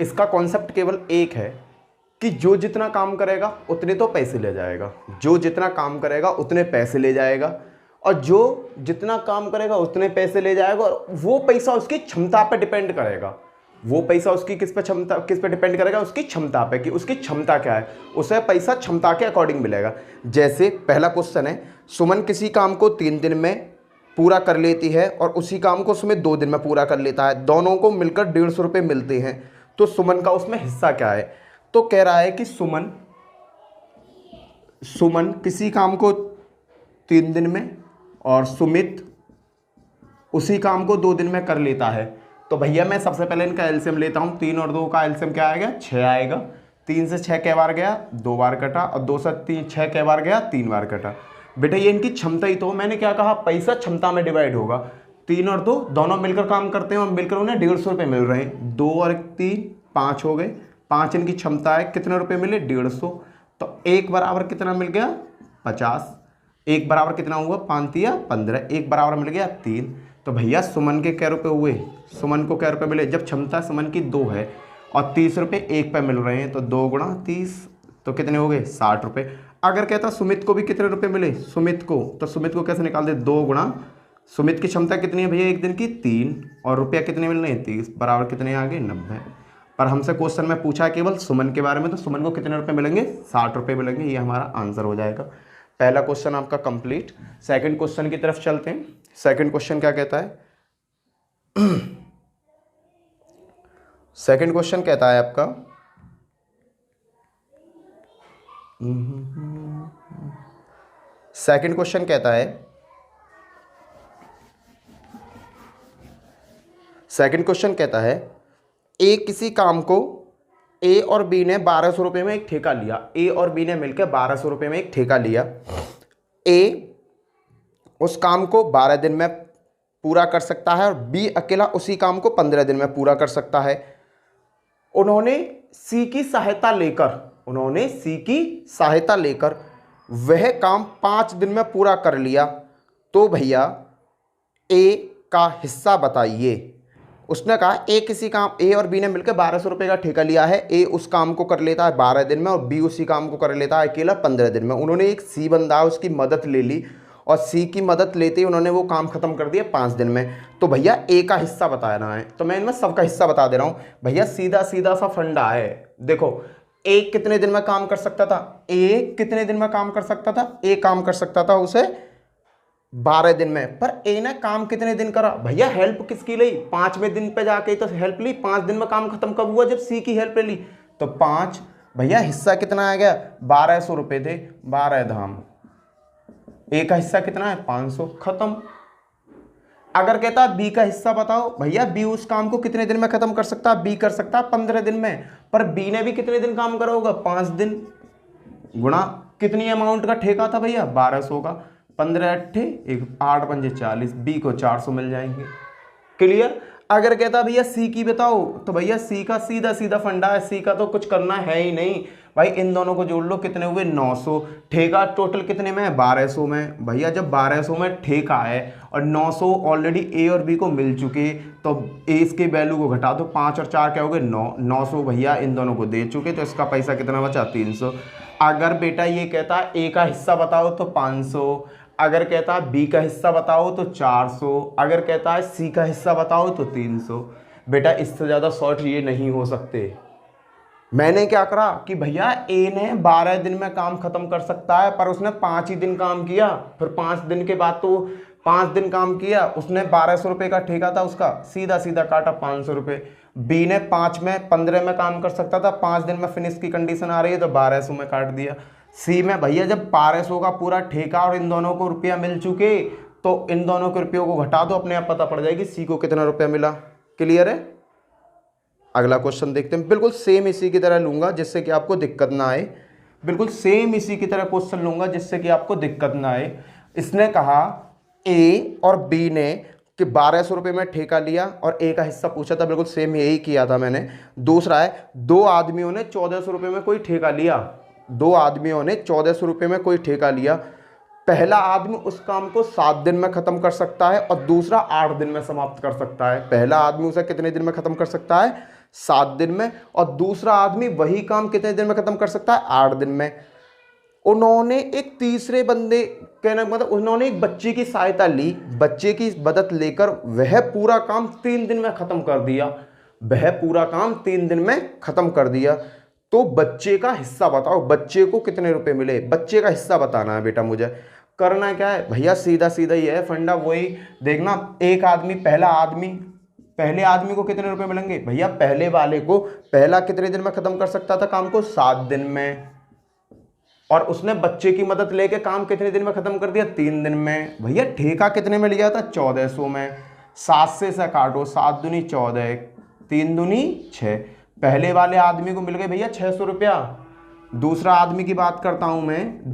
इसका कॉन्सेप्ट केवल एक है कि जो जितना काम करेगा उतने तो पैसे ले जाएगा, जो जितना काम करेगा उतने पैसे ले जाएगा, और जो जितना काम करेगा उतने पैसे ले जाएगा, और वो पैसा उसकी क्षमता पे डिपेंड करेगा। वो पैसा उसकी किस पे डिपेंड करेगा? उसकी क्षमता पे, कि उसकी क्षमता क्या है, उसे पैसा क्षमता के अकॉर्डिंग मिलेगा। जैसे पहला क्वेश्चन है, सुमन किसी काम को 3 दिन में पूरा कर लेती है और उसी काम को सुमित 2 दिन में पूरा कर लेता है, दोनों को मिलकर 150 रुपये मिलते हैं, तो सुमन का उसमें हिस्सा क्या है? तो कह रहा है कि सुमन किसी काम को 3 दिन में और सुमित उसी काम को 2 दिन में कर लेता है। तो भैया मैं सबसे पहले इनका एलसीएम लेता हूँ। 3 और 2 का एलसीएम क्या आएगा? 6 आएगा। 3 से 6 कै बार गया? 2 बार कटा। और 2 से 6 कै बार गया? 3 बार कटा। बेटा ये इनकी क्षमता ही तो, मैंने क्या कहा, पैसा क्षमता में डिवाइड होगा। 3 और 2 दोनों मिलकर काम करते हैं और मिलकर उन्हें 150 रुपये मिल रहे हैं। 2 और 3 5 हो गए। 5 इनकी क्षमता है, कितने रुपये मिले? 150। तो 1 बराबर कितना मिल गया? 50। 1 बराबर कितना हुआ? 5 या 15। 1 बराबर मिल गया 3। तो भैया सुमन के क्या रुपये हुए? सुमन को क्या रुपये मिले? जब क्षमता सुमन की 2 है और 30 रुपये 1 पे मिल रहे हैं, तो 2 गुणा 30 तो कितने हो गए? 60 रुपये। अगर कहता सुमित को भी कितने रुपये मिले सुमित को, तो सुमित को कैसे निकाल दे? 2 गुणा, सुमित की क्षमता कितनी है भैया एक दिन की? 3, और रुपया कितने मिल रहे हैं? 30, बराबर कितने आ गए? 90। पर हमसे क्वेश्चन में पूछा है केवल सुमन के बारे में, तो सुमन को कितने रुपये मिलेंगे? 60 रुपये मिलेंगे। ये हमारा आंसर हो जाएगा। पहला क्वेश्चन आपका कंप्लीट। सेकंड क्वेश्चन की तरफ चलते हैं। सेकंड क्वेश्चन क्या कहता है? सेकंड क्वेश्चन कहता है आपका, सेकंड क्वेश्चन कहता है, सेकंड क्वेश्चन कहता है ए किसी काम को, ए और बी ने 1200 रुपये में एक ठेका लिया। ए और बी ने मिलकर 1200 रुपये में एक ठेका लिया। ए उस काम को 12 दिन में पूरा कर सकता है और बी अकेला उसी काम को 15 दिन में पूरा कर सकता है। उन्होंने सी की सहायता लेकर वह काम 5 दिन में पूरा कर लिया। तो भैया ए का हिस्सा बताइए। उसने कहा ए और बी ने मिलकर 1200 रुपये का ठेका लिया है। ए उस काम को कर लेता है 12 दिन में और बी उसी काम को कर लेता है अकेला 15 दिन में। उन्होंने एक सी बंदा है, उसकी मदद ले ली और सी की मदद लेते ही उन्होंने वो काम खत्म कर दिया 5 दिन में। तो भैया ए का हिस्सा बताना है। तो मैं इनमें सबका हिस्सा बता दे रहा हूँ भैया। सीधा सीधा सा फंडा है। देखो ए कितने दिन में काम कर सकता था? ए कितने दिन में काम कर सकता था? ए काम कर सकता था उसे 12 दिन में। पर ए ने काम कितने दिन करा? भैया हेल्प किसकी ली? 5वें दिन पे जाके तो हेल्प ली। 5 दिन में काम खत्म कब हुआ? जब सी की हेल्प ले ली। तो 5 भैया हिस्सा कितना आ गया? 1200 रुपये थे। 12 धाम ए का हिस्सा कितना है? 500। खत्म। अगर कहता बी का हिस्सा बताओ, भैया बी उस काम को कितने दिन में खत्म कर सकता है? बी कर सकता है 15 दिन में। पर बी ने भी कितने दिन काम करा होगा? 5 दिन। गुणा कितनी अमाउंट का ठेका था भैया? 1200 का। 15 अट्ठे 8 पंजे 40। बी को 400 मिल जाएंगे। क्लियर? अगर कहता भैया सी की बताओ, तो भैया सी का सीधा सीधा फंडा है। सी का तो कुछ करना है ही नहीं भाई। इन दोनों को जोड़ लो, कितने हुए? 900। ठेका टोटल कितने में है? 1200 में। भैया जब 1200 में ठेका है और 900 ऑलरेडी ए और बी को मिल चुके, तो ए इसके वैल्यू को घटा दो। 5 और 4 क्या हो गए? 9। 900 भैया इन दोनों को दे चुके, तो इसका पैसा कितना बचा? 300। अगर बेटा ये कहता ए का हिस्सा बताओ तो 500। अगर कहता है बी का हिस्सा बताओ तो 400। अगर कहता है सी का हिस्सा बताओ तो 300। बेटा इससे ज़्यादा शॉर्ट ये नहीं हो सकते। मैंने क्या करा कि भैया ए ने 12 दिन में काम खत्म कर सकता है, पर उसने 5 ही दिन काम किया। फिर 5 दिन के बाद तो 5 दिन काम किया, उसने 1200 रुपये का ठेका था उसका, सीधा सीधा काटा 500 रुपये। बी ने 15 में काम कर सकता था, 5 दिन में फिनिश की कंडीशन आ रही है तो 1200 में काट दिया। सी में भैया जब 1200 का पूरा ठेका और इन दोनों को रुपया मिल चुके, तो इन दोनों के रुपयों को घटा दो, अपने आप पता पड़ जाएगी सी को कितना रुपया मिला। क्लियर है? अगला क्वेश्चन देखते हैं। बिल्कुल सेम इसी की तरह लूंगा जिससे कि आपको दिक्कत ना आए। बिल्कुल सेम इसी की तरह क्वेश्चन लूंगा जिससे कि आपको दिक्कत ना आए। इसने कहा ए और बी ने कि 1200 रुपये में ठेका लिया और ए का हिस्सा पूछा था। बिल्कुल सेम यही किया था मैंने। दूसरा है 2 आदमियों ने 1400 रुपये में कोई ठेका लिया। 2 आदमियों ने 1400 रुपये में कोई ठेका लिया। पहला आदमी उस काम को 7 दिन में खत्म कर सकता है और दूसरा 8 दिन में समाप्त कर सकता है। पहला आदमी उसे कितने दिन में खत्म कर सकता है? 7 दिन में, और दूसरा आदमी वही काम कितने दिन में खत्म कर सकता है? 8 दिन में। उन्होंने एक तीसरे बंदे, कहने का मतलब उन्होंने एक बच्चे की सहायता ली, बच्चे की मदद लेकर वह पूरा काम 3 दिन में खत्म कर दिया, वह पूरा काम 3 दिन में खत्म कर दिया। तो बच्चे का हिस्सा बताओ, बच्चे को कितने रुपए मिले? बच्चे का हिस्सा बताना है बेटा मुझे। करना क्या है भैया, सीधा सीधा ही है फंडा, वही देखना। एक आदमी, पहले आदमी को कितने रुपए मिलेंगे भैया? पहले वाले को, पहला कितने दिन में खत्म कर सकता था काम को? 7 दिन में। और उसने बच्चे की मदद लेके काम कितने दिन में खत्म कर दिया? 3 दिन में। भैया ठेका कितने में लिया था? 1400 में। 7 से काटो, 7 दूनी 14, 3 दूनी 6। पहले वाले आदमी को मिल गए भैया 600 रुपया। दूसरा आदमी की बात करता हूं मैं,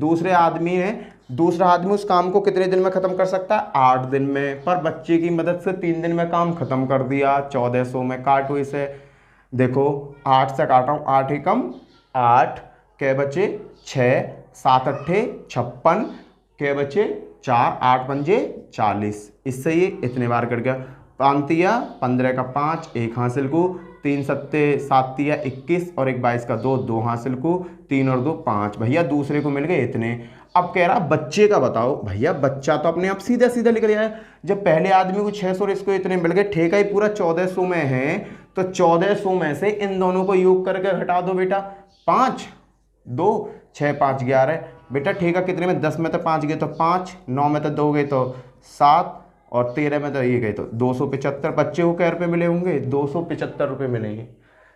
दूसरा आदमी उस काम को कितने दिन में खत्म कर सकता है? 8 दिन में। पर बच्चे की मदद से 3 दिन में काम खत्म कर दिया। 1400 में काटो इसे, देखो 8 से काट रहा हूँ, 8 एकम 8, के बचे 6, 7 अट्ठे 56, के बचे 4, 8 पंजे 40। इससे ये इतने बार कट गया। 5 तिया 15 का 5, 1 हासिल को, 3 सत्ते 7 तिया 21, और 1 22 का 2, 2 हासिल को, 3 और 2 5। भैया दूसरे को मिल गए इतने। अब कह रहा बच्चे का बताओ। भैया बच्चा तो अपने आप सीधा सीधा लिख लिया है, जब पहले आदमी को 600 और इसको इतने मिल गए, ठेका ही पूरा 1400 में है, तो 1400 में से इन दोनों को योग करके घटा दो बेटा। 5 2 6 5 11। बेटा ठेका कितने में? 10 में तो 5 गए तो 5, 9 में तो 2 गए तो 7, और 13 में तो ये गए तो 275। बच्चे को क्या रुपये मिले होंगे? 275 रुपये मिलेंगे।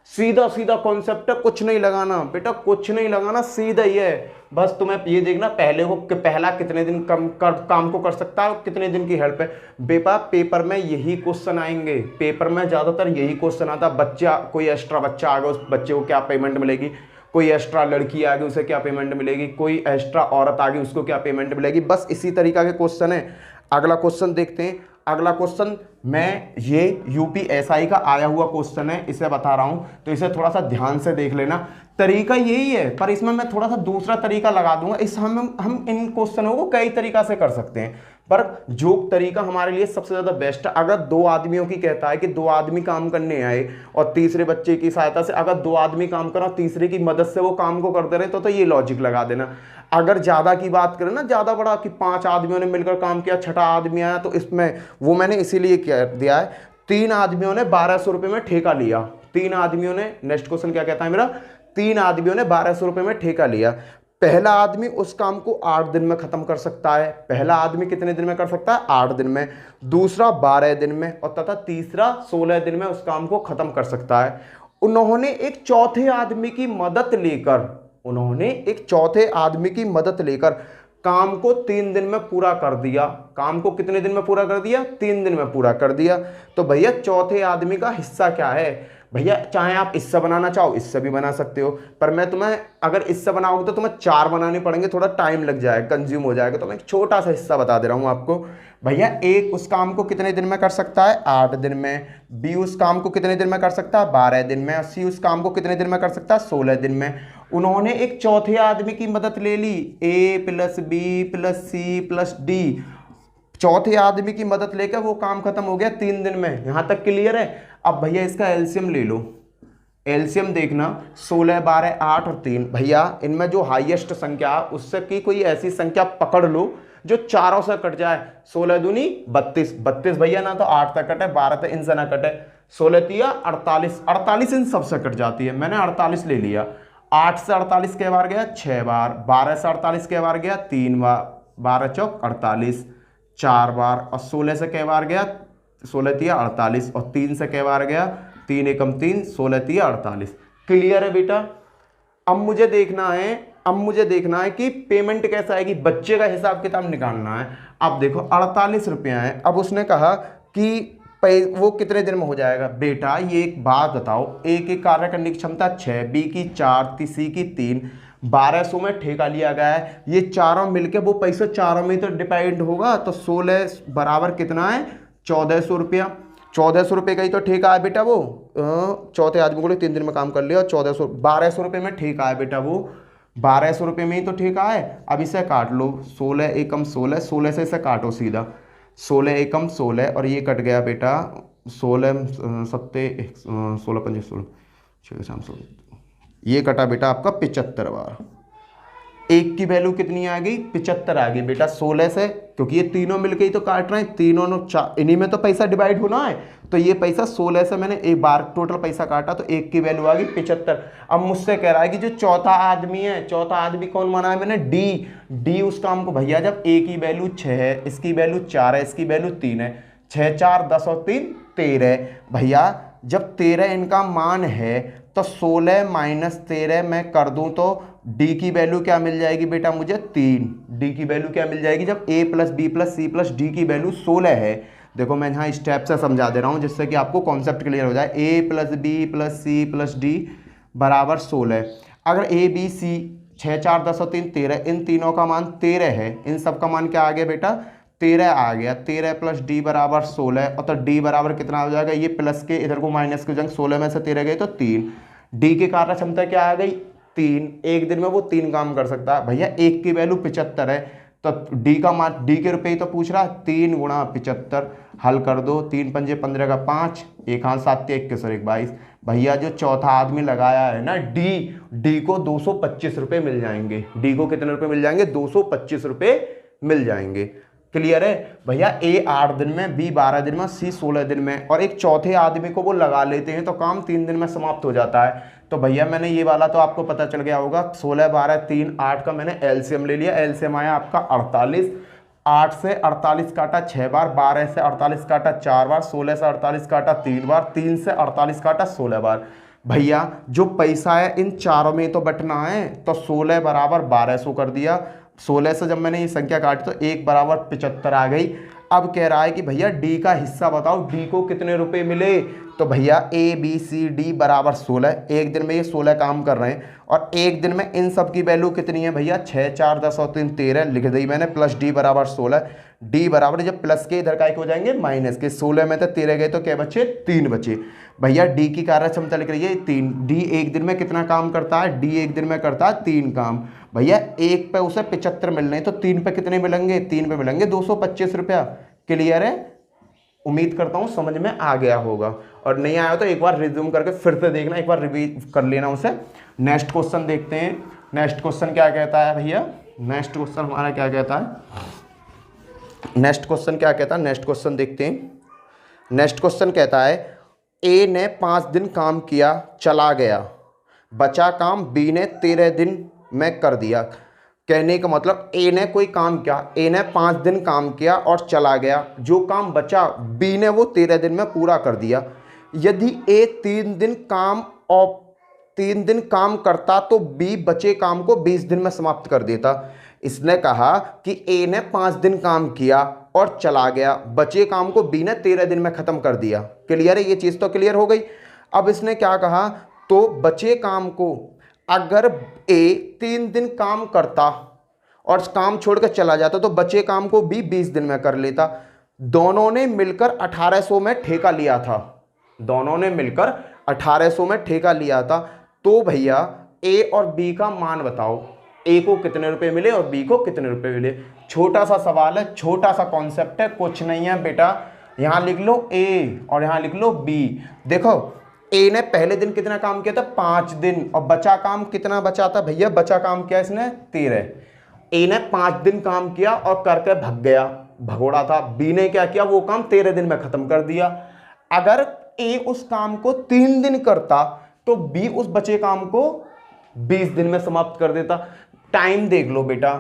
सीधा सीधा कॉन्सेप्ट है, कुछ नहीं लगाना बेटा, कुछ नहीं लगाना, सीधा ही है। बस तुम्हें ये देखना पहला कितने दिन काम को कर सकता है, कितने दिन की हेल्प है। बेटा पेपर में यही क्वेश्चन आएंगे, पेपर में ज्यादातर यही क्वेश्चन आता। बच्चा, कोई एक्स्ट्रा बच्चा आ गया, उस बच्चे को क्या पेमेंट मिलेगी? कोई एक्स्ट्रा लड़की आ गई, उसे क्या पेमेंट मिलेगी? कोई एक्स्ट्रा औरत आ गई, उसको क्या पेमेंट मिलेगी? बस इसी तरीका के क्वेश्चन है। अगला क्वेश्चन देखते हैं। अगला क्वेश्चन, मैं ये यूपीएसआई का आया हुआ क्वेश्चन है, इसे बता रहा हूं, तो इसे थोड़ा सा ध्यान से देख लेना। तरीका यही है, पर इसमें मैं थोड़ा सा दूसरा तरीका लगा दूंगा। इस हम इन क्वेश्चनों को कई तरीका से कर सकते हैं, पर जो तरीका हमारे लिए सबसे ज्यादा बेस्ट है, अगर 2 आदमियों की कहता है कि 2 आदमी काम करने आए और तीसरे बच्चे की सहायता से अगर 2 आदमी काम करो, तीसरे की मदद से वो काम को करते रहे, तो ये लॉजिक लगा देना। अगर ज्यादा की बात करें ना, ज्यादा बड़ा कि 5 आदमियों ने मिलकर काम किया, छठा आदमी आया, तो इसमें वो मैंने इसीलिए क्या दिया है, 3 आदमियों ने 1200 रुपये में ठेका लिया। 3 आदमियों ने, नेक्स्ट क्वेश्चन क्या कहता है मेरा, 3 आदमियों ने 1200 रुपये में ठेका लिया। पहला आदमी उस काम को 8 दिन में खत्म कर सकता है। पहला आदमी कितने दिन में कर सकता है? 8 दिन में। दूसरा 12 दिन में, और तथा तीसरा 16 दिन में उस काम को खत्म कर सकता है। उन्होंने एक चौथे आदमी की मदद लेकर काम को 3 दिन में पूरा कर दिया। काम को कितने दिन में पूरा कर दिया? 3 दिन में पूरा कर दिया। तो भैया चौथे आदमी का हिस्सा क्या है? भैया चाहे आप इससे बनाना चाहो, इससे भी बना सकते हो, पर मैं तुम्हें, अगर इससे बनाओगे तो तुम्हें 4 बनाने पड़ेंगे, थोड़ा टाइम लग जाएगा, कंज्यूम हो जाएगा, तो मैं एक छोटा सा हिस्सा बता दे रहा हूं आपको। भैया A उस काम को कितने दिन में कर सकता है? 8 दिन में। B उस काम को कितने दिन में कर सकता है? 12 दिन में। और C उस काम को कितने दिन में कर सकता है? 16 दिन में। उन्होंने एक चौथे आदमी की मदद ले ली, A + B + C + D। चौथे आदमी की मदद लेकर वो काम खत्म हो गया 3 दिन में। यहां तक क्लियर है? अब भैया इसका एलसीएम ले लो, एलसीएम देखना, 16 12 8 और 3। भैया इनमें जो हाईएस्ट संख्या उससे की कोई ऐसी संख्या पकड़ लो जो चारों से कट जाए। 16 दूनी 32, 32 भैया ना तो 8 तक कटे, 12 तक इनसे ना कटे, 16 तिया 48, 48 इन सबसे कट जाती है, मैंने 48 ले लिया। 8 से 48 के बार गया 6 बार, 12 से 48 के बार गया 3 बार, 12 चौक 48 4 बार, और 16 से के बार गया 16 तिया 48, और 3 से के बार गया 3 एकम 3, 16 तिया 48। क्लियर है बेटा? अब मुझे देखना है कि पेमेंट कैसा आएगी, बच्चे का हिसाब किताब निकालना है। अब देखो 48 रुपया है। अब उसने कहा कि वो कितने दिन में हो जाएगा? बेटा ये एक बात बताओ, ए की कार्य करने की क्षमता 6, बी की 4, सी की 3, 1200 में ठेका लिया गया है। ये चारों मिलके वो पैसा चारों में तो डिपेंड होगा, तो 16 बराबर कितना है? 1400 रुपया। 1400 रुपये का ही तो ठेका है बेटा। वो चौथे आदमी को 3 दिन में काम कर लिया, 1400 1200 रुपये में ठेका है बेटा। वो 1200 रुपये में ही तो ठेका है। अब इसे काट लो, 16 एकम 16, 16 से इसे काटो सीधा, 16 एकम 16, और ये कट गया बेटा 16 सत्ते 16 पंजे 16 6 शाम 16, ये कटा बेटा आपका 75 बार। एक की वैल्यू कितनी आ गई? 75 आ गई बेटा 16 से, क्योंकि ये तीनों मिलके ही तो काट रहे हैं, तीनों नो इन्हीं में तो पैसा डिवाइड होना है। तो ये पैसा 16 से मैंने एक बार टोटल पैसा काटा तो एक की वैल्यू आ गई 75। अब मुझसे कह रहा है कि जो चौथा आदमी है, चौथा आदमी कौन माना है मैंने? डी। डी उस काम को भैया जब ए की वैल्यू 6 है, इसकी वैल्यू 4 है, इसकी वैल्यू 3 है, 6 4 10 और 3 13। भैया जब 13 इनका मान है तो 16 माइनस 13 मैं कर दूं तो डी की वैल्यू क्या मिल जाएगी बेटा मुझे? 3। डी की वैल्यू क्या मिल जाएगी? जब A plus B plus C plus D की वैल्यू 16 है। देखो मैं यहाँ स्टेप से समझा दे रहा हूँ जिससे कि आपको कॉन्सेप्ट क्लियर हो जाए। A plus B plus C plus D बराबर 16। अगर ए बी सी 6 4 10 और 3 13, इन तीनों का मान 13 है, इन सब का मान क्या आ गया बेटा? 13 आ गया। 13 प्लस डी बराबर 16, और तो डी बराबर कितना हो जाएगा? ये प्लस के इधर को माइनस के जंग 16 में से 13 गए तो 3। डी की कार्य क्षमता क्या आ गई? 3। एक दिन में वो 3 काम कर सकता है। भैया एक की वैल्यू 75 है तो डी का मान, डी के रुपये ही तो पूछ रहा, 3 गुणा 75 हल कर दो। 3 पंजे 15 का 5, एक हाथ 7 21 और 1 22। भैया जो चौथा आदमी लगाया है ना डी, डी को 225 रुपये मिल जाएंगे। डी को कितने रुपये मिल जाएंगे? 225 रुपये मिल जाएंगे। क्लियर है भैया? ए 8 दिन में, बी 12 दिन में, सी 16 दिन में, और एक चौथे आदमी को वो लगा लेते हैं तो काम 3 दिन में समाप्त हो जाता है। तो भैया मैंने ये वाला तो आपको पता चल गया होगा, 16 12 3 8 का मैंने एलसीएम ले लिया। एलसीएम आया आपका 48। 8 से 48 काटा 6 बार, 12 से 48 काटा 4 बार, 16 से 48 काटा 3 बार, 3 से 48 काटा 16 बार। भैया जो पैसा है इन चारों में तो बटना है, तो 16 बराबर 1200 कर दिया। 16 से जब मैंने ये संख्या काटी तो 1 बराबर 75 आ गई। अब कह रहा है कि भैया डी का हिस्सा बताओ, डी को कितने रुपए मिले? तो भैया ए बी सी डी बराबर 16। एक दिन में ये 16 काम कर रहे हैं और एक दिन में इन सब की वैल्यू कितनी है भैया? 6 4 10 और 3 13 लिख दी मैंने, प्लस डी बराबर 16। डी बराबर जब प्लस के इधर का हो जाएंगे माइनस के, 16 में तो 13 गए तो क्या बचे? 3 बचे। भैया डी की कार्य क्षमता लिख रही है 3। डी एक दिन में कितना काम करता है? डी एक दिन में करता है 3 काम। भैया एक पे उसे 75 मिल रहे हैं तो 3 पे कितने मिलेंगे? 3 पे मिलेंगे 225 रुपया। क्लियर है? उम्मीद करता हूँ समझ में आ गया होगा, और नहीं आया तो एक बार रिज्यूम करके फिर से देखना, एक बार रिवीज कर लेना उसे। नेक्स्ट क्वेश्चन देखते हैं। नेक्स्ट क्वेश्चन क्या कहता है भैया? नेक्स्ट क्वेश्चन हमारा क्या कहता है? नेक्स्ट क्वेश्चन क्या कहता है? नेक्स्ट क्वेश्चन देखते हैं। नेक्स्ट क्वेश्चन कहता है ए ने 5 दिन काम किया, चला गया, बचा काम बी ने 13 दिन में कर दिया। कहने का मतलब ए ने कोई काम किया, ए ने 5 दिन काम किया और चला गया, जो काम बचा बी ने वो 13 दिन में पूरा कर दिया। यदि ए 3 दिन काम और 3 दिन काम करता तो बी बचे काम को 20 दिन में समाप्त कर देता। इसने कहा कि ए ने 5 दिन काम किया और चला गया, बचे काम को बी ने 13 दिन में खत्म कर दिया। क्लियर है? ये चीज तो क्लियर हो गई। अब इसने क्या कहा? तो बचे काम को अगर ए 3 दिन काम करता और काम छोड़कर चला जाता तो बचे काम को बी 20 दिन में कर लेता। दोनों ने मिलकर 1800 में ठेका लिया था। दोनों ने मिलकर 1800 में ठेका लिया था। तो भैया ए और बी का मान बताओ, ए को कितने रुपए मिले और बी को कितने रुपए मिले। छोटा सा सवाल है, छोटा सा कॉन्सेप्ट है, कुछ नहीं है बेटा। यहां लिख लो ए और यहां लिख लो बी। देखो ए ने पहले दिन कितना काम किया था? 5 दिन, और बचा काम कितना बचा था भैया? बचा काम किया इसने 13। ए ने 5 दिन काम किया और करके भग गया, भगोड़ा था। बी ने क्या किया? वो काम 13 दिन में खत्म कर दिया। अगर ए उस काम को 3 दिन करता तो बी उस बचे काम को 20 दिन में समाप्त कर देता। टाइम देख लो बेटा,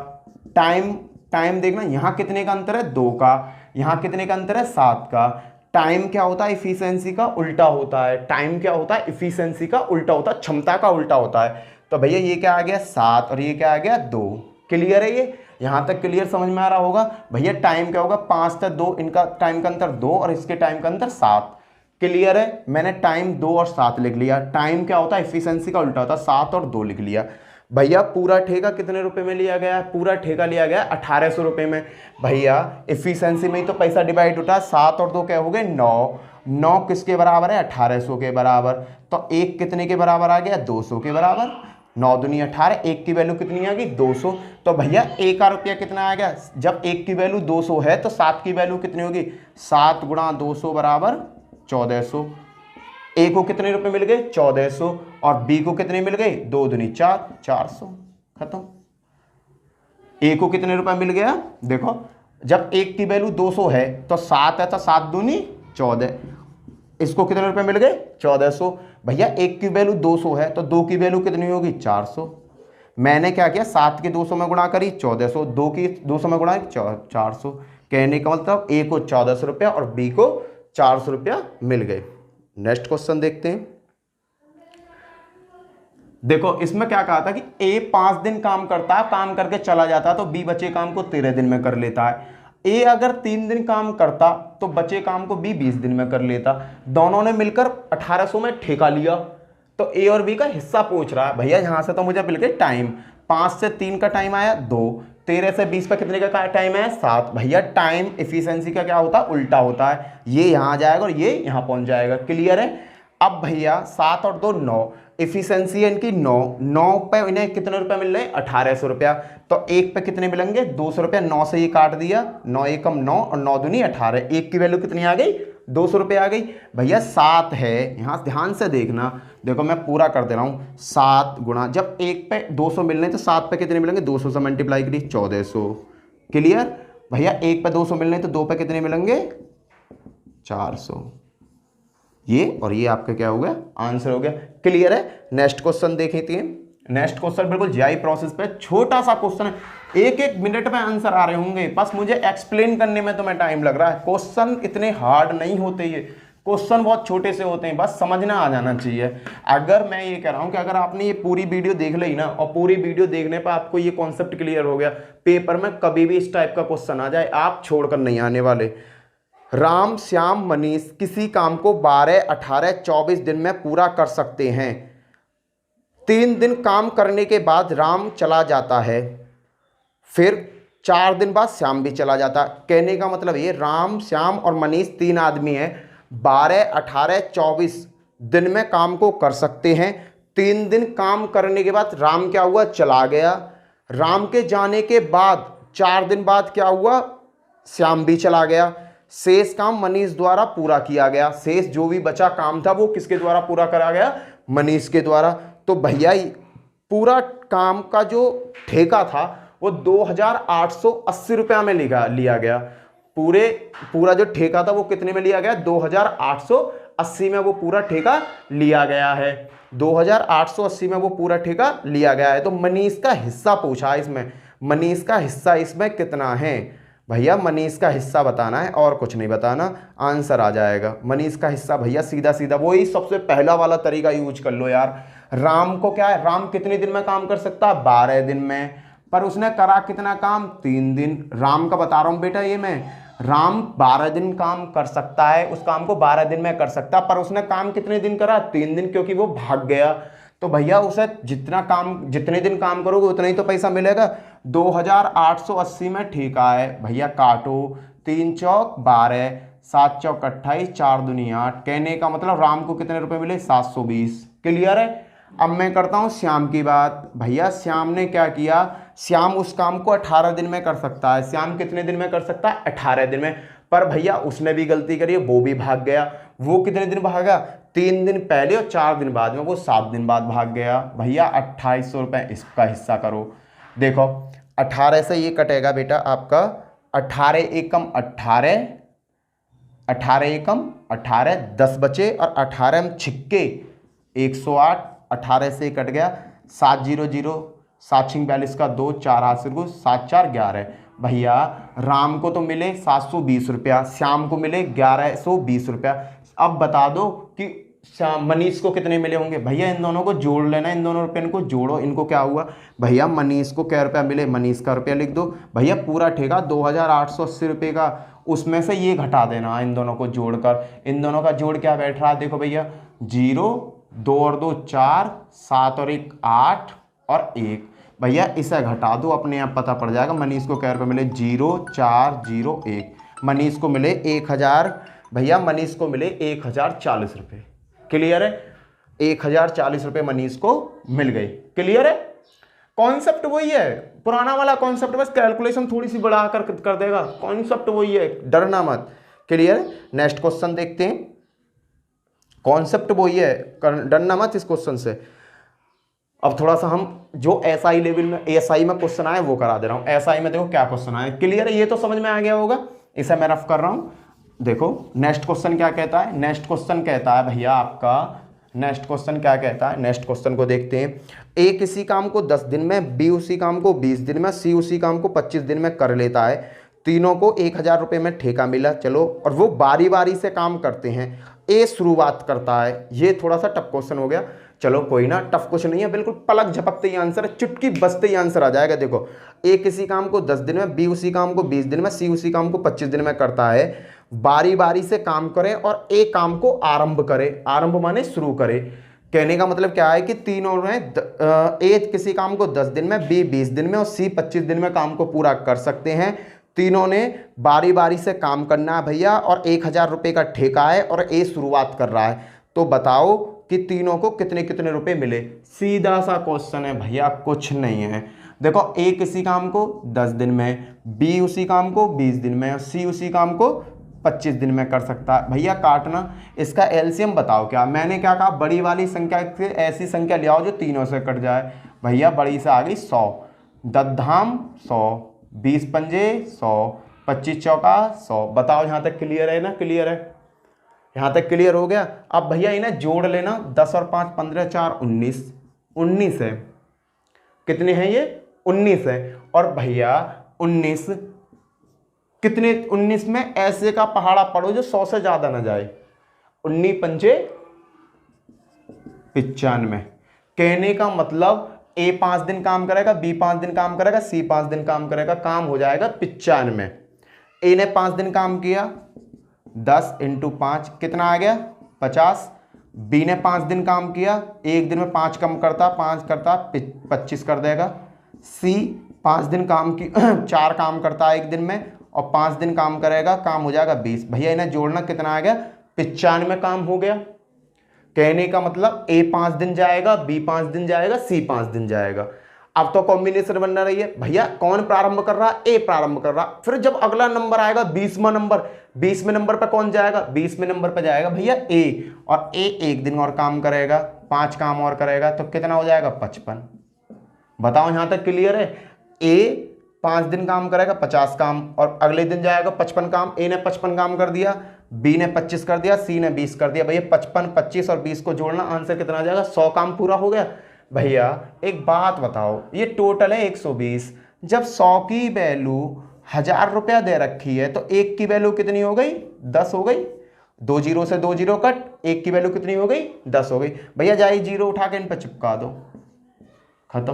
टाइम देखना, यहां कितने का अंतर है? 2 का। यहां कितने का अंतर है? 7 का। टाइम क्या होता है? इफिशियंसी का उल्टा होता है। टाइम क्या होता है? इफिशियंसी का उल्टा होता है, क्षमता का उल्टा होता है। तो भैया ये क्या आ गया? 7 और ये क्या आ गया? 2। क्लियर है? ये यहां तक क्लियर समझ में आ रहा होगा। भैया टाइम क्या होगा? 5 से 2, इनका टाइम का अंतर 2 और इसके टाइम का अंतर 7। क्लियर है? मैंने टाइम 2 और 7 लिख लिया। टाइम क्या होता है? इफिशियंसी का उल्टा होता है, 7 और 2 लिख लिया। भैया पूरा ठेका कितने रुपए में लिया गया? पूरा ठेका लिया गया 1800 रुपए में। भैया इफिशियंसी में ही तो पैसा डिवाइड होता है। 7 और 2 क्या हो गए? 9। 9 किसके बराबर है? 1800 के बराबर। तो 1 कितने के बराबर आ गया? 200 के बराबर। 9 दूनी 18, 1 की वैल्यू कितनी आ गई? 200। तो भैया 1 का रुपया कितना आ गया? जब 1 की वैल्यू 200 है तो 7 की वैल्यू कितनी होगी? 7 गुणा 200 बराबर 1400। ए को कितने रुपए मिल गए 1400 और बी को कितने मिल गए 2 दूनी 4, 400। खत्म। ए को कितने रुपए मिल गया, देखो जब एक की वैल्यू 200 है तो 7 है तो 7 दूनी 14, इसको कितने रुपए मिल गए 1400। भैया एक की वैल्यू 200 है तो 2 की वैल्यू कितनी होगी 400। मैंने क्या किया 7 के 200 में गुणा करी 1400, 2 की 200 में गुणा 400। कहने का मतलब ए को 1400 रुपया और बी को 400 रुपया मिल गए। नेक्स्ट क्वेश्चन देखते हैं। देखो इसमें क्या कहा था कि ए 5 दिन काम करता है, काम करके चला जाता है तो बी बचे काम को 13 दिन में कर लेता है। ए अगर 3 दिन काम करता तो बचे काम को बी 20 दिन में कर लेता। दोनों ने मिलकर 1800 में ठेका लिया तो ए और बी का हिस्सा पूछ रहा है। भैया यहां से तो मुझे मिल गया टाइम, 5 से 3 का टाइम आया 2, 13 से 20 पर कितने का टाइम है 7। भैया टाइम इफिशिएंसी का क्या होता है उल्टा होता है, ये यहां जाएगा और ये यहां पहुंच जाएगा। क्लियर है। अब भैया 7 और 2 9, इफिशिएंसी है इनकी 9, 9 पे इन्हें कितने रुपए मिल रहे हैं 1800 रुपया। तो एक पे कितने मिलेंगे 200 रुपया, 9 से ये काट दिया, 9 एकम 9 और 9 दूनी 18, एक की वैल्यू कितनी आ गई 200 रुपये आ गई। भैया 7 है, यहाँ ध्यान से देखना, देखो मैं पूरा कर दे रहा हूँ। 7 गुणा, जब एक पे 200 मिल रहे हैं तो 7 पे कितने मिलेंगे 200 से मल्टीप्लाई करिए 1400। क्लियर। भैया एक पे 200 मिल रहे हैं तो 2 पे कितने मिलेंगे 400। ये और ये आपका क्या हो गया आंसर हो गया। क्लियर है। नेक्स्ट क्वेश्चन देखें थे। नेक्स्ट क्वेश्चन बिल्कुल जीआई प्रोसेस पे छोटा सा क्वेश्चन है, एक एक मिनट में आंसर आ रहे होंगे, बस मुझे एक्सप्लेन करने में तुम्हें टाइम लग रहा है। क्वेश्चन इतने हार्ड नहीं होते, ये क्वेश्चन बहुत छोटे से होते हैं, बस समझना आ जाना चाहिए। अगर मैं ये कह रहा हूं कि अगर आपने ये पूरी वीडियो देख ली ना और पूरी वीडियो देखने पर आपको ये कॉन्सेप्ट क्लियर हो गया, पेपर में कभी भी इस टाइप का क्वेश्चन आ जाए आप छोड़कर नहीं आने वाले। राम, श्याम, मनीष किसी काम को 12, 18, 24 दिन में पूरा कर सकते हैं। 3 दिन काम करने के बाद राम चला जाता है, फिर 4 दिन बाद श्याम भी चला जाता है। कहने का मतलब ये राम, श्याम और मनीष 3 आदमी हैं, 12, 18, 24 दिन में काम को कर सकते हैं। 3 दिन काम करने के बाद राम क्या हुआ चला गया। राम के जाने के बाद 4 दिन बाद क्या हुआ श्याम भी चला गया। शेष काम मनीष द्वारा पूरा किया गया। शेष जो भी बचा काम था वो किसके द्वारा पूरा करा गया मनीष के द्वारा। तो भैया पूरा काम का जो ठेका था वो 2880 रुपया में लिया गया। पूरा जो ठेका था वो कितने में लिया गया 2880 में वो पूरा ठेका लिया गया है। 2880 में वो पूरा ठेका लिया गया है। तो मनीष का हिस्सा पूछा है इसमें, मनीष का हिस्सा इसमें कितना है। भैया मनीष का हिस्सा बताना है और कुछ नहीं बताना, आंसर आ जाएगा। मनीष का हिस्सा भैया सीधा सीधा वही सबसे पहला वाला तरीका यूज कर लो यार। राम को क्या है, राम कितने दिन में काम कर सकता है 12 दिन में, पर उसने करा कितना काम 3 दिन। राम का बता रहा हूं बेटा ये मैं, राम 12 दिन काम कर सकता है, उस काम को 12 दिन में कर सकता, पर उसने काम कितने दिन करा 3 दिन, क्योंकि वो भाग गया। तो भैया उसे जितने दिन काम करोगे उतना ही तो पैसा मिलेगा। 2880 में ठेका है भैया, काटो 3 चौक 12, 7 चौक 28, 4 दूनी 8। कहने का मतलब राम को कितने रुपए मिले 720। क्लियर है। अब मैं करता हूं श्याम की बात। भैया श्याम ने क्या किया, श्याम उस काम को 18 दिन में कर सकता है। श्याम कितने दिन में कर सकता है 18 दिन में, पर भैया उसने भी गलती करी है, वो भी भाग गया। वो कितने दिन भागा 3 दिन पहले और 4 दिन बाद में, वो 7 दिन बाद भाग गया। भैया 2800 रुपये इसका हिस्सा करो। देखो 18 से ये कटेगा बेटा आपका 18 एकम 18, 18 एकम 18, 10 बचे और 18 में छिक्के 108, 18 से कट गया 700, 7 छिंग 42 का 2, 4 हाथ से 7 4 11। भैया राम को तो मिले 720 रुपया, श्याम को मिले 1120 रुपया। अब बता दो कि मनीष को कितने मिले होंगे। भैया इन दोनों को जोड़ लेना, इन दोनों रुपये को जोड़ो। इनको क्या हुआ भैया मनीष को क्या रुपया मिले, मनीष का रुपया लिख दो। भैया पूरा ठेका 2880 रुपये का, उसमें से ये घटा देना इन दोनों को जोड़कर। इन दोनों का जोड़ क्या बैठ रहा है देखो भैया 0, 2 और 2 4, 7 और 1 8 और 1। भैया इसे घटा दो, अपने आप पता पड़ जाएगा मनीष को क्या रुपये मिले 0401। मनीष को मिले 1000, भैया मनीष को मिले 1040 रुपये। क्लियर है। 1040 रुपये मनीष को मिल गए। क्लियर है। कॉन्सेप्ट वही है, पुराना वाला कॉन्सेप्ट, बस कैलकुलेशन थोड़ी सी बढ़ा कर देगा। कॉन्सेप्ट वही है, डरना मत। क्लियर है। नेक्स्ट क्वेश्चन देखते हैं। कॉन्सेप्ट वही है, डरना मत इस क्वेश्चन से। अब थोड़ा सा हम जो एसआई लेवल में, एसआई में क्वेश्चन आए वो करा दे रहा हूँ। एसआई में देखो क्या क्वेश्चन आए, क्लियर है, ये तो समझ में आ गया होगा, इसे मैं रफ कर रहा हूँ। देखो नेक्स्ट क्वेश्चन क्या कहता है, नेक्स्ट क्वेश्चन कहता है भैया आपका, नेक्स्ट क्वेश्चन क्या कहता है, नेक्स्ट क्वेश्चन को देखते हैं। ए किसी काम को 10 दिन में, बी उसी काम को 20 दिन में, सी उसी काम को 25 दिन में कर लेता है। तीनों को 1000 रुपये में ठेका मिला, चलो, और वो बारी बारी से काम करते हैं। ए शुरुआत करता है, ये थोड़ा सा टफ क्वेश्चन हो गया, चलो कोई ना, टफ कुछ नहीं है, बिल्कुल पलक झपकते ही आंसर है, चुटकी बजते ही आंसर आ जाएगा। देखो ए किसी काम को 10 दिन में, बी उसी काम को 20 दिन में, सी उसी काम को 25 दिन में करता है। बारी बारी से काम करे और ए काम को आरंभ करे, आरंभ माने शुरू करे। कहने का मतलब क्या है कि तीनों ने ए किसी काम को 10 दिन में, बी 20 दिन में और सी 25 दिन में काम को पूरा कर सकते हैं। तीनों ने बारी बारी से काम करना है भैया, और 1000 रुपये का ठेका है और ए शुरुआत कर रहा है। तो बताओ कि तीनों को कितने कितने रुपए मिले। सीधा सा क्वेश्चन है भैया, कुछ नहीं है। देखो ए किसी काम को 10 दिन में, बी उसी काम को 20 दिन में और सी उसी काम को 25 दिन में कर सकता है। भैया काटना, इसका एलसीएम बताओ क्या। मैंने क्या कहा, बड़ी वाली संख्या से ऐसी संख्या ले आओ जो तीनों से कट जाए। भैया बड़ी से आ गई 100, 10 धाम 100, 20 पंजे 100, 25 चौका 100। बताओ यहाँ तक क्लियर है ना, क्लियर है, यहाँ तक क्लियर हो गया। अब भैया इन्हें जोड़ लेना, 10 और 5 15, 4 19, 19 है, कितने हैं ये 19 है। और भैया 19 कितने, 19 में ऐसे का पहाड़ा पढ़ो जो 100 से ज्यादा ना जाए। 19 पंजे 95। कहने का मतलब ए 5 दिन काम करेगा, बी 5 दिन काम करेगा, सी 5 दिन काम करेगा, काम हो जाएगा 95। ए ने 5 दिन काम किया, 10 × 5 कितना आ गया 50। बी ने 5 दिन काम किया, एक दिन में 5 कम करता, 5 करता 25 कर देगा। सी 5 दिन काम की 4 काम करता है एक दिन में और 5 दिन काम करेगा, काम हो जाएगा 20। भैया इन्हें जोड़ना कितना आ गया 95 काम हो गया। कहने का मतलब ए 5 दिन जाएगा, बी 5 दिन जाएगा, सी 5 दिन जाएगा। अब तो कॉम्बिनेशन बनना रही है भैया, कौन प्रारंभ कर रहा, ए प्रारंभ कर रहा। फिर जब अगला नंबर आएगा 20वां नंबर, 20वें नंबर पर कौन जाएगा, 20वें नंबर पर जाएगा भैया ए, और ए एक दिन और काम करेगा, 5 काम और करेगा, तो कितना हो जाएगा 55। बताओ यहां तक क्लियर है। ए 5 दिन काम करेगा 50 काम, और अगले दिन जाएगा 55 काम। ए ने 55 काम कर दिया, बी ने 25 कर दिया, सी ने 20 कर दिया। भैया 55, 25 और 20 को जोड़ना, आंसर कितना आ जाएगा 100 काम पूरा हो गया। भैया एक बात बताओ, ये टोटल है 120, जब 100 की वैल्यू 1000 रुपया दे रखी है तो एक की वैल्यू कितनी हो गई 10 हो गई। 2 जीरो से 2 जीरो कट, एक की वैल्यू कितनी हो गई 10 हो गई। भैया जाए जीरो उठा के इन पर चिपका दो, खत्म।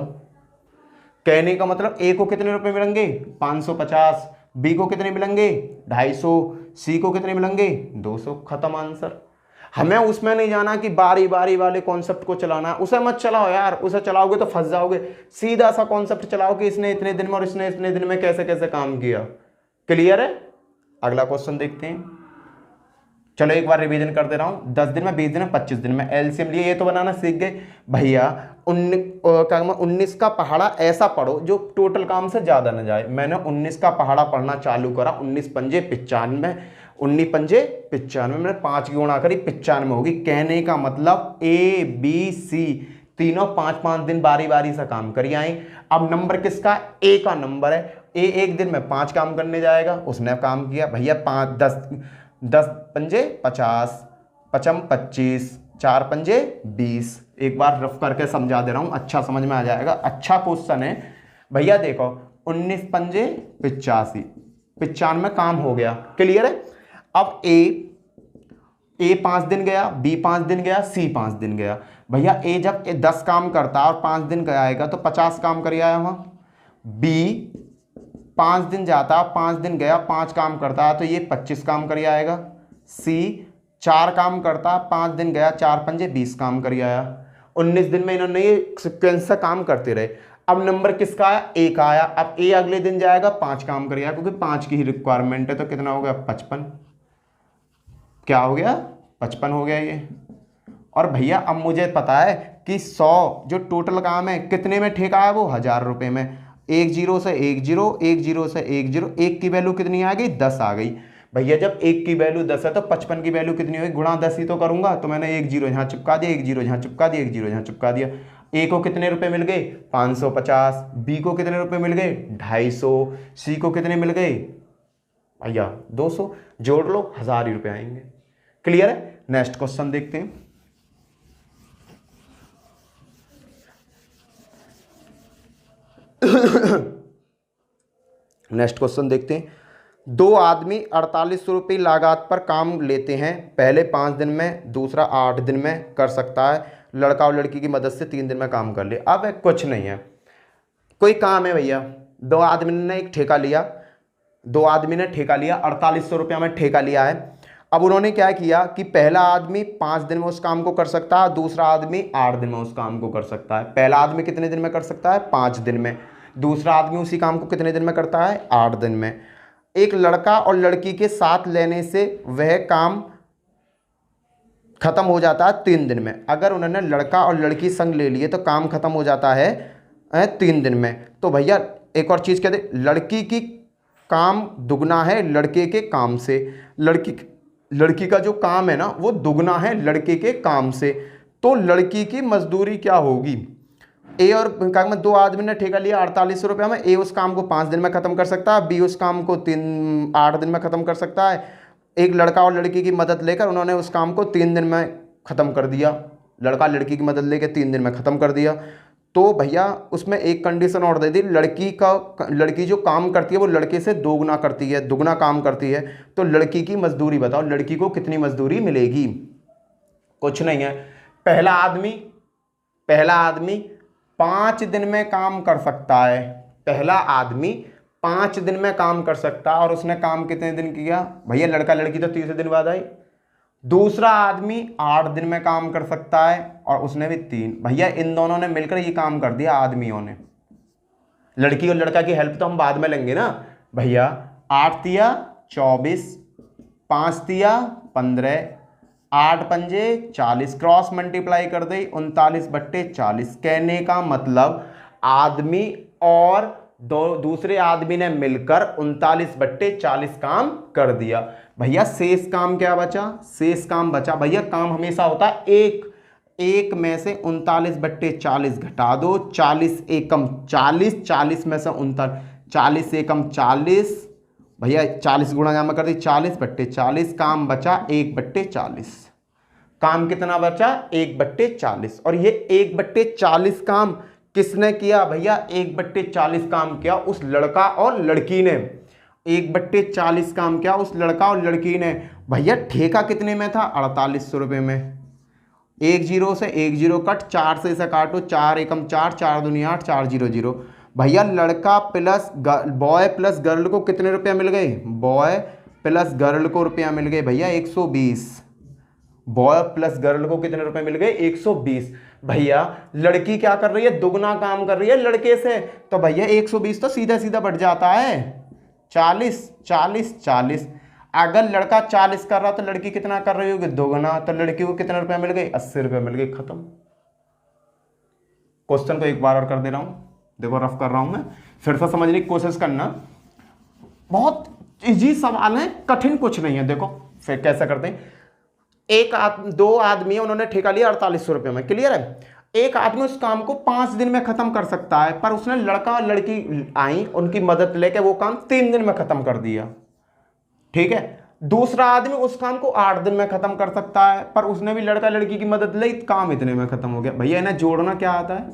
कहने का मतलब ए को कितने रुपए मिलेंगे 550, बी को कितने मिलेंगे 250, सी को कितने मिलेंगे 200, खत्म आंसर। हमें उसमें नहीं जाना कि बारी बारी वाले कॉन्सेप्ट को चलाना है, उसे मत चलाओ यार, उसे चलाओगे तो फंस जाओगे। सीधा सा कॉन्सेप्ट चलाओ कि इसने इतने दिन में और इसने इतने दिन में कैसे कैसे काम किया। क्लियर है। अगला क्वेश्चन देखते हैं, चलो एक बार रिवीजन कर दे रहा हूं। 10 दिन में, 20 दिन में, 25 दिन में एलसीएम लिए, ये तो बनाना सीख गए भैया। 19 का पहाड़ा ऐसा पढ़ो जो टोटल काम से ज्यादा न जाए। मैंने 19 का पहाड़ा पढ़ना चालू करा, 19 पंजे 95, 19 पंजे 95, मैंने 5 की गुणा करी 95 होगी। कहने का मतलब ए बी सी तीनों 5-5 दिन बारी बारी से काम करी आए। अब नंबर किसका, ए का नंबर है। ए एक दिन में 5 काम करने जाएगा, उसने काम किया भैया 5 10 पंजे 50, 55 25, 4 पंजे 20। एक बार रफ करके समझा दे रहा हूं, अच्छा समझ में आ जाएगा, अच्छा क्वेश्चन है भैया। देखो 19 पंजे 85, 95 काम हो गया। क्लियर है। अब ए 5 दिन गया, बी 5 दिन गया, सी 5 दिन गया। भैया ए जब 10 काम करता और 5 दिन का आएगा तो 50 काम कर आया वहां। बी 5 दिन जाता, 5 दिन गया, 5 काम करता तो ये 25 काम कर आएगा। सी 4 काम करता, 5 दिन गया, 4 पंजे 20 काम कर आया। 19 दिन में इन्होंने ये सीक्वेंस से काम करते रहे। अब नंबर किसका आया, ए का आया। अब ए अगले दिन जाएगा 5 काम कर आया, क्योंकि 5 की ही रिक्वायरमेंट है, तो कितना हो गया 55। क्या हो गया 55 हो गया ये। और भैया अब मुझे पता है कि 100 जो टोटल काम है कितने में ठेका है, वो 1000 रुपये में। 1 जीरो से 1 जीरो, 1 जीरो से 1 जीरो, एक की वैल्यू कितनी आ गई 10 आ गई। भैया जब 1 की वैल्यू 10 है तो 55 की वैल्यू कितनी होगी, गुणा 10 ही तो करूंगा। तो मैंने एक जीरो यहाँ चिपका दिया, एक जीरो यहाँ चिपका दिया, एक जीरो यहाँ चिपका दिया। ए को कितने रुपए मिल गए 550, बी को कितने रुपए मिल गए 250, सी को कितने मिल गए भैया 200, जोड़ लो 1000 ही रुपए आएंगे। क्लियर है। नेक्स्ट क्वेश्चन देखते हैं। नेक्स्ट क्वेश्चन देखते हैं। दो आदमी 4800 रुपये लागत पर काम लेते हैं, पहले 5 दिन में, दूसरा 8 दिन में कर सकता है। लड़का और लड़की की मदद से 3 दिन में काम कर ले। अब कुछ नहीं है, कोई काम है भैया, दो आदमी ने एक ठेका लिया, 4800 रुपया में ठेका लिया है। अब उन्होंने क्या किया कि पहला आदमी 5 दिन में उस काम को कर सकता है, दूसरा आदमी 8 दिन में उस काम को कर सकता है। पहला आदमी कितने दिन में कर सकता है 5 दिन में, दूसरा आदमी उसी काम को कितने दिन में करता है 8 दिन में। एक लड़का और लड़की के साथ लेने से वह काम खत्म हो जाता है 3 दिन में। अगर उन्होंने लड़का और लड़की संग ले लिए तो काम खत्म हो जाता है 3 दिन में। तो भैया एक और चीज़ कहते, लड़की की काम दुगना है लड़के के काम से, लड़की का जो काम है ना वो दुगना है लड़के के काम से। तो लड़की की मजदूरी क्या होगी, ए और काम में दो आदमी ने ठेका लिया 4800 रुपये में, ए उस काम को 5 दिन में ख़त्म कर सकता है, बी उस काम को 8 दिन में ख़त्म कर सकता है। एक लड़का और लड़की की मदद लेकर उन्होंने उस काम को 3 दिन में ख़त्म कर दिया, लड़का लड़की की मदद लेकर 3 दिन में ख़त्म कर दिया। तो भैया उसमें एक कंडीशन और दे दी, लड़की जो काम करती है वो लड़के से दोगुना करती है, दुगना काम करती है। तो लड़की की मजदूरी बताओ, लड़की को कितनी मजदूरी मिलेगी। कुछ नहीं है, पहला आदमी 5 दिन में काम कर सकता है, पहला आदमी 5 दिन में काम कर सकता है और उसने काम कितने दिन किया भैया, लड़का लड़की तो 30 दिन बाद आई। दूसरा आदमी 8 दिन में काम कर सकता है और उसने भी 3। भैया इन दोनों ने मिलकर ये काम कर दिया आदमियों ने, लड़की और लड़का की हेल्प तो हम बाद में लेंगे ना भैया। 8 तिया 24, 5 तिया 15, 8 पंजे 40, क्रॉस मल्टीप्लाई कर दे 39/40। कहने का मतलब आदमी और दूसरे आदमी ने मिलकर 39/40 काम कर दिया। भैया शेष काम क्या बचा, शेष काम बचा भैया, काम हमेशा होता है एक में से 39/40 घटा दो, 40 एकम 40, 40 में से 39, 40 एकम 40 भैया, 40 गुणा जामा कर दी 40/40, काम बचा 1/40। काम कितना बचा 1/40। और ये 1/40 काम किसने किया भैया, 1/40 काम किया उस लड़का और लड़की ने, 1/40 काम किया उस लड़का और लड़की ने। भैया ठेका कितने में था 4800 रुपये में। 1 जीरो से 1 जीरो कट, 4 से इसे काटो, 4 एकम 4, 4 दूनी 8, 4 0 0। भैया लड़का प्लस बॉय प्लस गर्ल को कितने रुपया मिल गए, बॉय प्लस गर्ल को रुपया मिल गए भैया 120। बॉय प्लस गर्ल को कितने रुपए मिल गए 120। भैया लड़की क्या कर रही है, दुगना काम कर रही है लड़के से, तो भैया 120 तो सीधा सीधा बढ़ जाता है 40 40 40। अगर लड़का 40 कर रहा तो लड़की कितना कर रही होगी, दुगना, तो लड़की को कितने रुपए मिल गए 80 रुपए मिल गए, खत्म। क्वेश्चन को एक बार और कर दे रहा हूं, देखो रफ कर रहा हूं मैं, फिर से समझने की कोशिश करना। बहुत इजी सवाल है, कठिन कुछ नहीं है। देखो फिर कैसे करते हैं, दो आदमी उन्होंने ठेका लिया 4800 रुपये में, क्लियर है। एक आदमी उस काम को 5 दिन में खत्म कर सकता है, पर उसने लड़का और लड़की आई उनकी मदद लेके वो काम 3 दिन में खत्म कर दिया, ठीक है। दूसरा आदमी उस काम को 8 दिन में खत्म कर सकता है, पर उसने भी लड़का लड़की की मदद ली, काम इतने में खत्म हो गया। भैया इन्हें जोड़ना क्या आता है,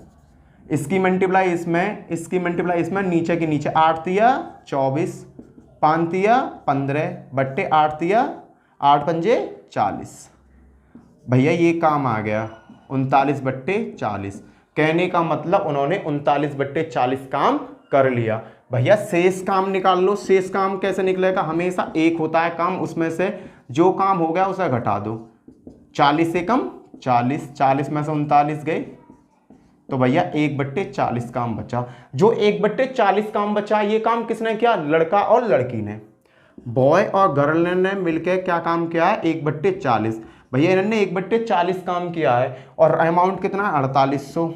इसकी मल्टीप्लाई इसमें, इसकी मल्टीप्लाई इसमें, नीचे की नीचे, 8 तिया 24, 5 तिया 15 बट्टे 8 तिया 8 पंजे 40। भैया ये काम आ गया 39/40। कहने का मतलब उन्होंने 39/40 काम कर लिया। भैया शेष काम निकाल लो, शेष काम कैसे निकलेगा, हमेशा एक होता है काम, उसमें से जो काम हो गया उसे घटा दो, 40 एकम 40, 40 में से 39 गए, तो भैया 1/40 काम बचा। जो 1/40 काम बचा ये काम किसने किया, लड़का और लड़की ने। बॉय और गर्ल ने मिलकर क्या काम किया है 1/40। भैया इन्होंने 1/40 काम किया है और अमाउंट कितना है 4800।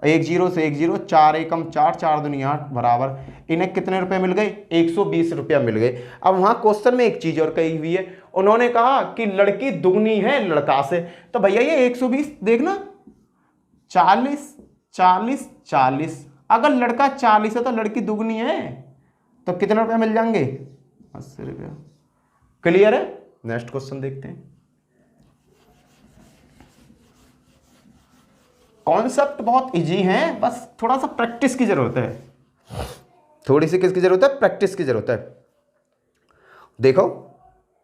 एक जीरो से एक जीरो, 4 एकम 4, 4 दूनी 8 बराबर, इन्हें कितने रुपए मिल गए? 120 रुपया मिल गए। अब वहां क्वेश्चन में एक चीज और कही हुई है, उन्होंने कहा कि लड़की दुगनी है लड़का से, तो भैया ये 120 देखना, 40 40 40, अगर लड़का 40 है तो लड़की दुगनी है, तो कितने रुपए मिल जाएंगे? 80 रुपया। क्लियर है? नेक्स्ट क्वेश्चन देखते हैं। कॉन्सेप्ट बहुत इजी है, बस थोड़ा सा प्रैक्टिस की जरूरत है। थोड़ी सी किसकी जरूरत है? प्रैक्टिस की जरूरत है। देखो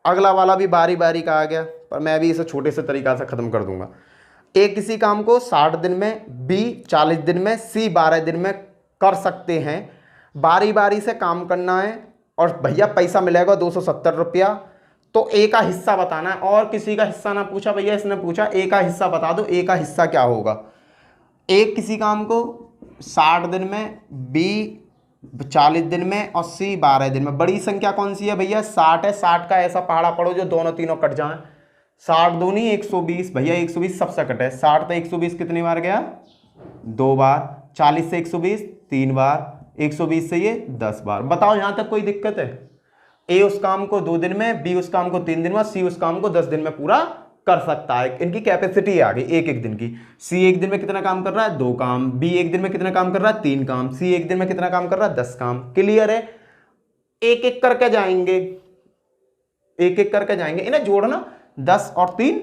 अगला वाला भी बारी बारी का आ गया, पर मैं भी इसे छोटे से तरीका से खत्म कर दूंगा। ए किसी काम को 60 दिन में, बी 40 दिन में, सी 12 दिन में कर सकते हैं। बारी बारी से काम करना है और भैया पैसा मिलेगा 270 रुपया। तो ए का हिस्सा बताना है, और किसी का हिस्सा ना पूछा भैया, इसने पूछा ए का हिस्सा बता दो, ए का हिस्सा क्या होगा। ए किसी काम को 60 दिन में, बी 40 दिन में और सी 12 दिन में। बड़ी संख्या कौन सी है भैया? 60 है। 60 का ऐसा पहाड़ा पढ़ो जो दोनों तीनों कट जाएं। 60 दूनी 120, भैया 120 सबसे कटे। 60 तो 120 कितनी बार गया? 2 बार। 40 से 120 3 बार, 120 से ये 10 बार। बताओ यहां तक कोई दिक्कत है? ए उस काम को 2 दिन में, बी उस काम को 3 दिन में, सी उस काम को 10 दिन में पूरा कर सकता है। इनकी कैपेसिटी आ गई एक एक दिन की। सी एक दिन में कितना काम कर रहा है? 2 काम। बी एक दिन में कितना काम कर रहा है? 3 काम। सी एक दिन में कितना काम कर रहा है? 10 काम। क्लियर है? एक एक करके जाएंगे, एक एक करके जाएंगे। इन्हें जोड़ना, 10 और 3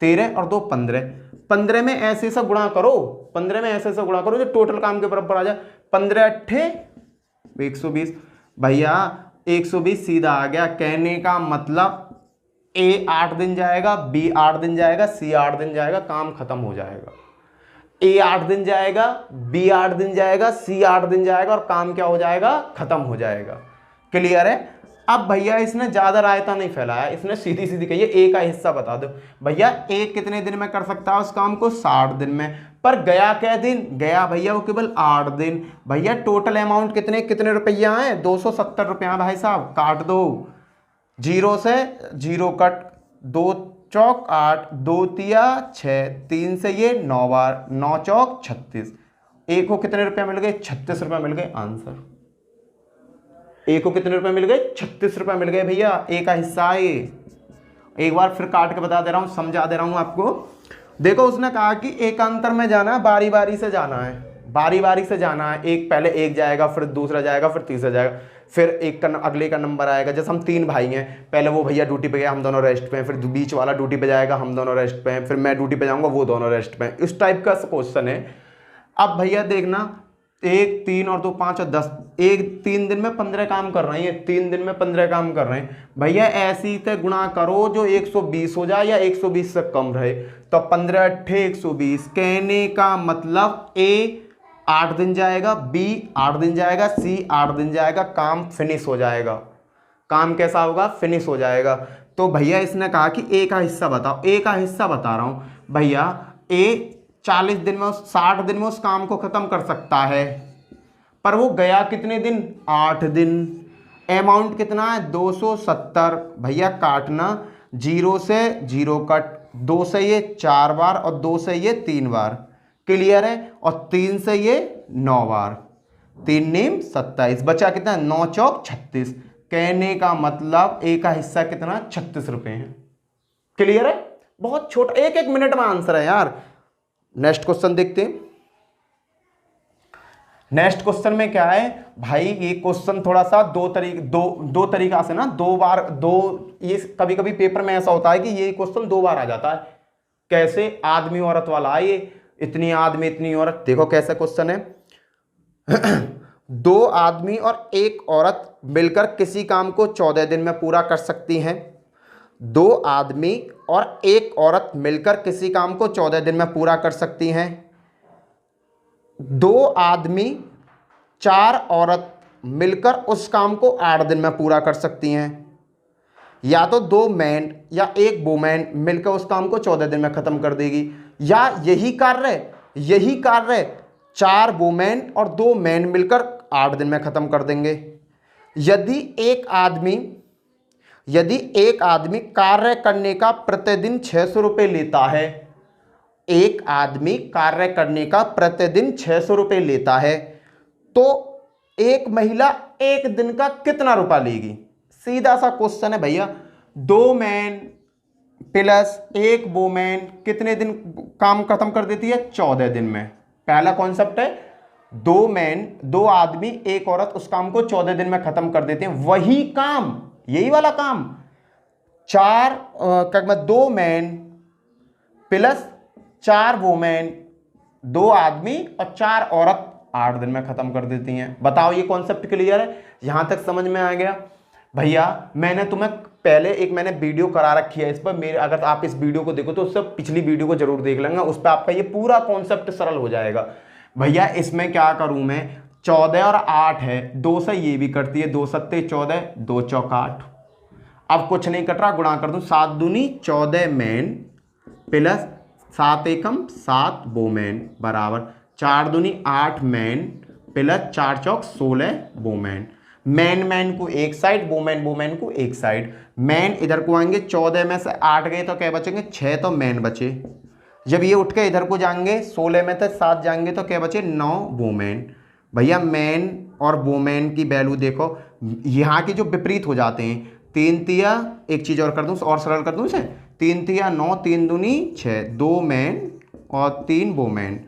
13 और 2 15। 15 में ऐसे से गुणा करो, 15 में ऐसे से गुणा करो जो टोटल काम के बराबर आ जाए। 15 अट्ठे 120। भैया 120 सीधा आ गया। कहने का मतलब ए 8 दिन जाएगा, बी 8 दिन जाएगा, सी 8 दिन जाएगा, काम खत्म हो जाएगा। ए 8 दिन जाएगा, बी 8 दिन जाएगा, सी 8 दिन जाएगा और काम क्या हो जाएगा? खत्म हो जाएगा। क्लियर है? अब भैया इसने ज्यादा रायता नहीं फैलाया, इसने सीधी सीधी कही है ए का हिस्सा बता दो। भैया ए कितने दिन में कर सकता है उस काम को? 60 दिन में। पर गया क्या दिन? गया भैया वो केवल 8 दिन। भैया टोटल अमाउंट कितने कितने रुपया है? 270 रुपया। भाई साहब काट दो, 0 से 0 कट, 2 चौक 8, 2 तिया 6, 3 से ये 9 बार, 9 चौक 36। ए को कितने रुपया मिल गए? 36 रुपया मिल गए। आंसर ए को कितने रुपए मिल गए? 36 रुपए मिल गए भैया। ए का हिस्सा है ये। एक बार फिर काट के बता दे रहा हूं, समझा दे रहा हूं आपको। देखो उसने कहा कि एकांतर में जाना है, बारी बारी से जाना है, बारी बारी से जाना है। एक पहले एक जाएगा, फिर दूसरा जाएगा, फिर तीसरा जाएगा, फिर एक का अगले का नंबर आएगा। जैसे हम 3 भाई हैं, पहले वो भैया ड्यूटी पे गया, हम दोनों रेस्ट पे हैं, फिर बीच वाला ड्यूटी पे जाएगा, हम दोनों रेस्ट पे हैं, फिर मैं ड्यूटी पे जाऊंगा, वो दोनों रेस्ट पे हैं। इस टाइप का क्वेश्चन है। अब भैया देखना, 1 3 और 2 5 और 10, एक 3 दिन में 15 काम कर रहे हैं, 3 दिन में 15 काम कर रहे हैं। भैया ऐसी से गुणा करो जो 120 हो जाए या 120 से कम रहे। तो 15 अट्ठे 120। कहने का मतलब ए 8 दिन जाएगा, बी 8 दिन जाएगा, सी 8 दिन जाएगा, काम फिनिश हो जाएगा। काम कैसा होगा? फिनिश हो जाएगा। तो भैया इसने कहा कि ए का हिस्सा बताओ। ए का हिस्सा बता रहा हूं भैया। ए 40 दिन में, 60 दिन में उस काम को खत्म कर सकता है, पर वो गया कितने दिन? 8 दिन। अमाउंट कितना है? 270। भैया काटना, 0 से 0 कट, 2 से ये 4 बार और 2 से ये 3 बार। क्लियर है? और 3 से ये 9 बार, 3 नीम 27, बचा कितना? 9 चौक 36। कहने का मतलब ए का हिस्सा कितना? 36 रुपए है। क्लियर है? बहुत छोटा, 1 मिनट में आंसर है यार। नेक्स्ट क्वेश्चन देखते हैं। नेक्स्ट क्वेश्चन में क्या है भाई? ये क्वेश्चन थोड़ा सा दो तरीका से ना, 2 बार, ये कभी कभी पेपर में ऐसा होता है कि ये क्वेश्चन 2 बार आ जाता है। कैसे? आदमी औरत वाला है ये, इतनी आदमी इतनी औरत। देखो कैसा क्वेश्चन है। 2 आदमी और 1 औरत मिलकर किसी काम को 14 दिन में पूरा कर सकती हैं। 2 आदमी और 1 औरत मिलकर किसी काम को 14 दिन में पूरा कर सकती हैं। 2 आदमी 4 औरत मिलकर उस काम को 8 दिन में पूरा कर सकती हैं। या तो 2 मैन या 1 वुमेन मिलकर उस काम को 14 दिन में खत्म कर देगी, या यही कार्य 4 वुमेन और 2 मैन मिलकर 8 दिन में खत्म कर देंगे। यदि एक आदमी कार्य करने का प्रतिदिन 600 रुपये लेता है, एक आदमी कार्य करने का प्रतिदिन 600 रुपये लेता है, तो एक महिला एक दिन का कितना रुपया लेगी? सीधा सा क्वेश्चन है भैया। 2 मैन प्लस 1 वोमेन कितने दिन काम खत्म कर देती है? 14 दिन में। पहला कॉन्सेप्ट है 2 मैन, 2 आदमी 1 औरत उस काम को 14 दिन में खत्म कर देते हैं। वही काम, यही वाला काम 2 मैन प्लस 4 वोमेन, 2 आदमी और 4 औरत 8 दिन में खत्म कर देती हैं। बताओ ये कॉन्सेप्ट क्लियर है? यहां तक समझ में आ गया? भैया मैंने तुम्हें पहले मैंने वीडियो करा रखी है इस पर, मेरे अगर आप इस वीडियो को देखो तो उससे पिछली वीडियो को जरूर देख लेंगे, उस पर आपका ये पूरा कॉन्सेप्ट सरल हो जाएगा। भैया इसमें क्या करूं मैं, 14 और 8 है, 2 से ये भी कटती है, 2 सत्ते 14, 2 चौक 8। अब कुछ नहीं कट रहा, गुणा कर दूं, 7 दूनी 14 मैन प्लस 7 एकम 7 वोमेन बराबर 4 दूनी 8 मैन प्लस 4 चौक 16 वोमेन। मैन मैन को एक साइड, वोमेन वोमेन को एक साइड। मैन इधर को आएंगे, 14 में से 8 गए तो क्या बचेंगे? 6 तो मैन बचे। जब ये उठ के इधर को जाएंगे, 16 में से 7 जाएंगे तो क्या बचे? 9 वोमेन। भैया मैन और वोमेन की वैल्यू देखो, यहाँ की जो विपरीत हो जाते हैं, 3 तिया, एक चीज और कर दूं और सरल कर दूं इसे, 3 तिया 9, 3 दूनी 6, 2 मैन और 3 वोमेन।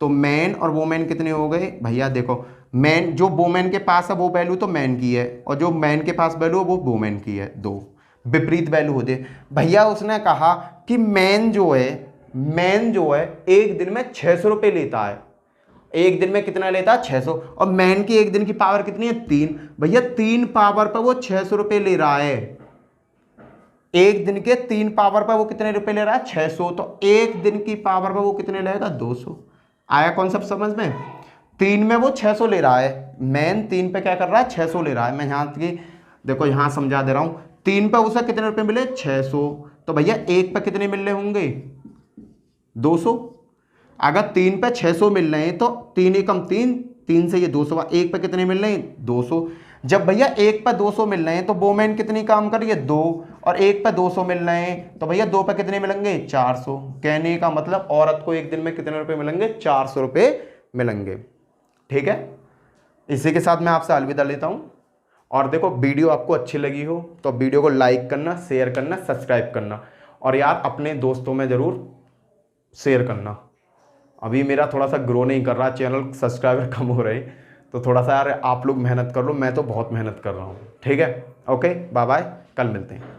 तो मैन और वोमेन कितने हो गए? भैया देखो, मैन जो वोमेन के पास है वो वैल्यू तो मैन की है, और जो मैन के पास वैल्यू है वो वोमेन की है। 2 विपरीत वैल्यू होते। भैया उसने कहा कि मैन जो है एक दिन में 600 रुपये लेता है। एक दिन में कितना लेता है? 600। और मैन की एक दिन की पावर कितनी है? 3। भैया 3 पावर पर वो 600 रुपये ले रहा है। एक दिन के 3 पावर पर वो कितने रुपए ले रहा है? 600। तो एक दिन की पावर पर वो कितने लेगा? 200। आया कॉन्सेप्ट समझ में? 3 में वो 600 ले रहा है, मैन 3 पे क्या कर रहा है? 600 ले रहा है। मैं यहाँ की देखो यहाँ समझा दे रहा हूँ। 3 पे उसे कितने रुपए मिले? 600। तो भैया एक पे कितने मिल रहे होंगे? 200। अगर 3 पे 600 मिल रहे हैं तो 3 एकम 3, 3 से ये 200, एक पे कितने मिल रहे हैं? 200। जब भैया एक पे 200 मिल रहे हैं तो वोमेन कितनी काम कर रही है? 2। और एक पे 200 मिल रहे हैं तो भैया 2 पे कितने मिलेंगे? 400। कहने का मतलब औरत को एक दिन में कितने रुपए मिलेंगे? 400 रुपये मिलेंगे। ठीक है, इसी के साथ मैं आपसे अलविदा लेता हूं। और देखो वीडियो आपको अच्छी लगी हो तो वीडियो को लाइक करना, शेयर करना, सब्सक्राइब करना, और यार अपने दोस्तों में ज़रूर शेयर करना। अभी मेरा थोड़ा सा ग्रो नहीं कर रहा, चैनल सब्सक्राइबर कम हो रहे, तो थोड़ा सा यार आप लोग मेहनत कर लो, मैं तो बहुत मेहनत कर रहा हूँ। ठीक है, ओके, बाय बाय, कल मिलते हैं।